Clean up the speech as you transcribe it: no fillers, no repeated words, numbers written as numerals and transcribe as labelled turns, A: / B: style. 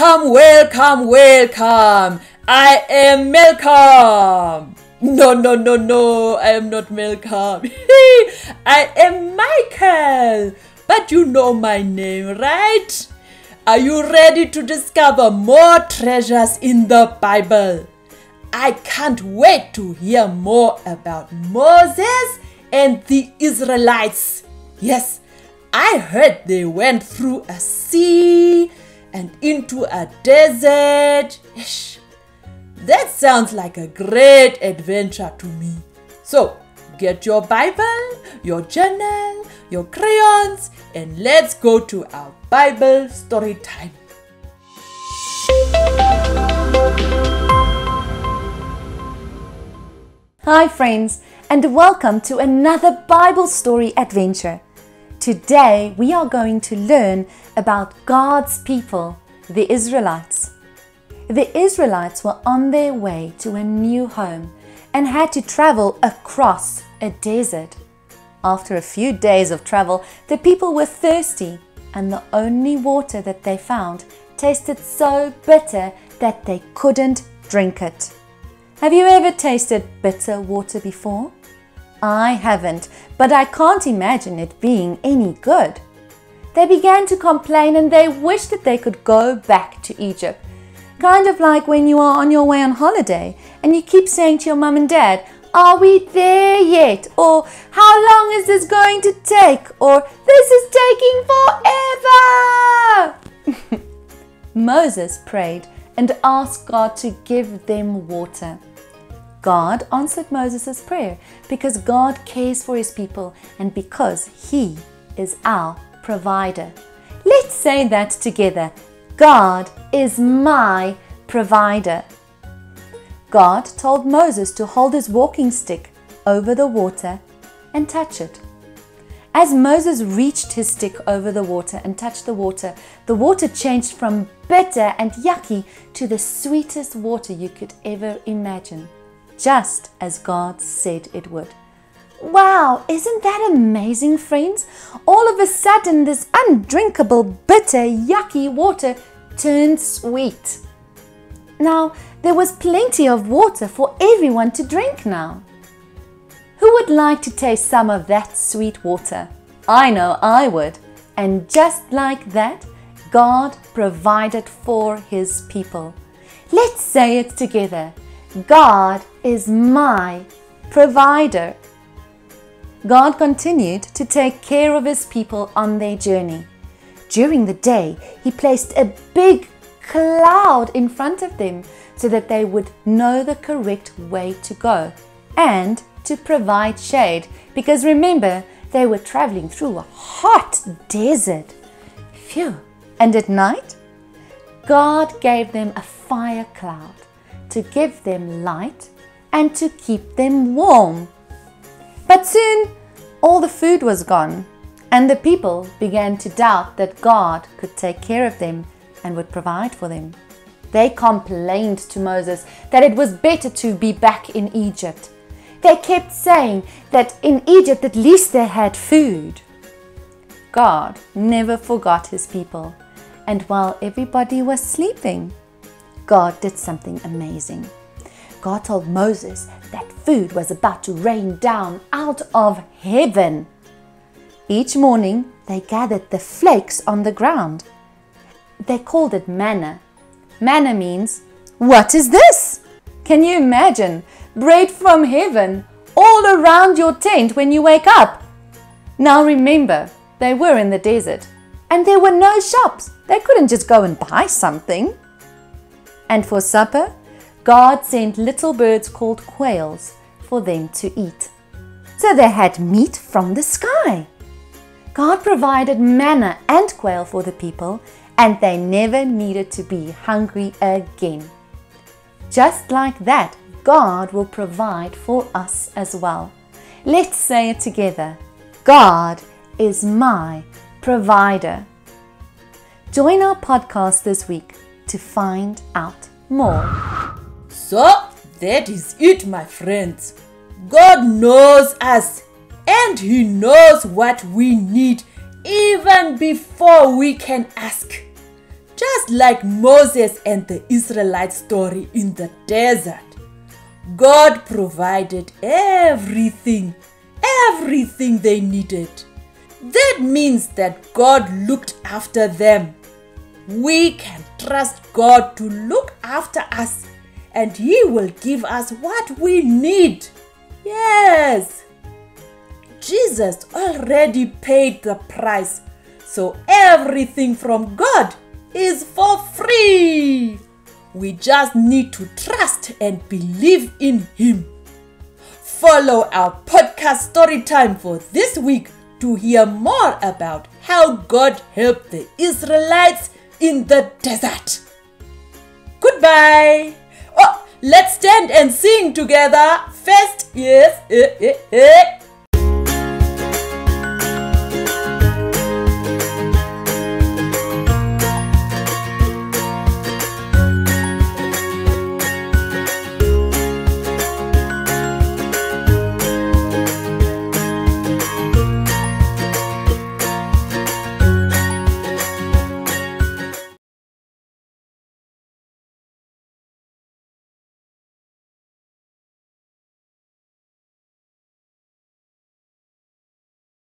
A: Welcome, welcome, welcome. I am Malcolm. No, I am not Malcolm. I am Michael. But you know my name, right? Are you ready to discover more treasures in the Bible? I can't wait to hear more about Moses and the Israelites. Yes, I heard they went through a sea and into a desert. That sounds like a great adventure to me. So, get your Bible, your journal, your crayons, and let's go to our Bible story time.
B: Hi friends, and welcome to another Bible story adventure. Today we are going to learn about God's people, the Israelites. The Israelites were on their way to a new home and had to travel across a desert. After a few days of travel, the people were thirsty, and the only water that they found tasted so bitter that they couldn't drink it. Have you ever tasted bitter water before? I haven't, but I can't imagine it being any good. They began to complain and they wished that they could go back to Egypt. Kind of like when you are on your way on holiday and you keep saying to your mum and dad, "Are we there yet?" Or "How long is this going to take?" Or "This is taking forever." Moses prayed and asked God to give them water. God answered Moses' prayer because God cares for his people and because he is our provider. Let's say that together. God is my provider. God told Moses to hold his walking stick over the water and touch it. As Moses reached his stick over the water and touched the water changed from bitter and yucky to the sweetest water you could ever imagine, just as God said it would. Wow, isn't that amazing, friends? All of a sudden, this undrinkable, bitter, yucky water turned sweet. Now, there was plenty of water for everyone to drink now. Who would like to taste some of that sweet water? I know I would. And just like that, God provided for his people. Let's say it together. God is my provider. God continued to take care of his people on their journey. During the day, he placed a big cloud in front of them so that they would know the correct way to go and to provide shade, because remember, they were traveling through a hot desert. Phew! And at night, God gave them a fire cloud to give them light and to keep them warm. But soon, all the food was gone, and the people began to doubt that God could take care of them and would provide for them. They complained to Moses that it was better to be back in Egypt. They kept saying that in Egypt at least they had food. God never forgot his people, and while everybody was sleeping, God did something amazing. God told Moses that food was about to rain down out of heaven. Each morning, they gathered the flakes on the ground. They called it manna. Manna means, "What is this?" Can you imagine? Bread from heaven all around your tent when you wake up. Now remember, they were in the desert and there were no shops. They couldn't just go and buy something. And for supper, God sent little birds called quails for them to eat. So they had meat from the sky. God provided manna and quail for the people, and they never needed to be hungry again. Just like that, God will provide for us as well. Let's say it together. God is my provider. Join our podcast this week to find out more.
A: So, that is it, my friends. God knows us and he knows what we need even before we can ask. Just like Moses and the Israelites story in the desert, God provided everything they needed. That means that God looked after them. We can trust God to look after us, and He will give us what we need. Yes, Jesus already paid the price, so everything from God is for free. We just need to trust and believe in Him. Follow our podcast story time for this week to hear more about how God helped the Israelites in the desert. Goodbye. Oh, let's stand and sing together. First, yes.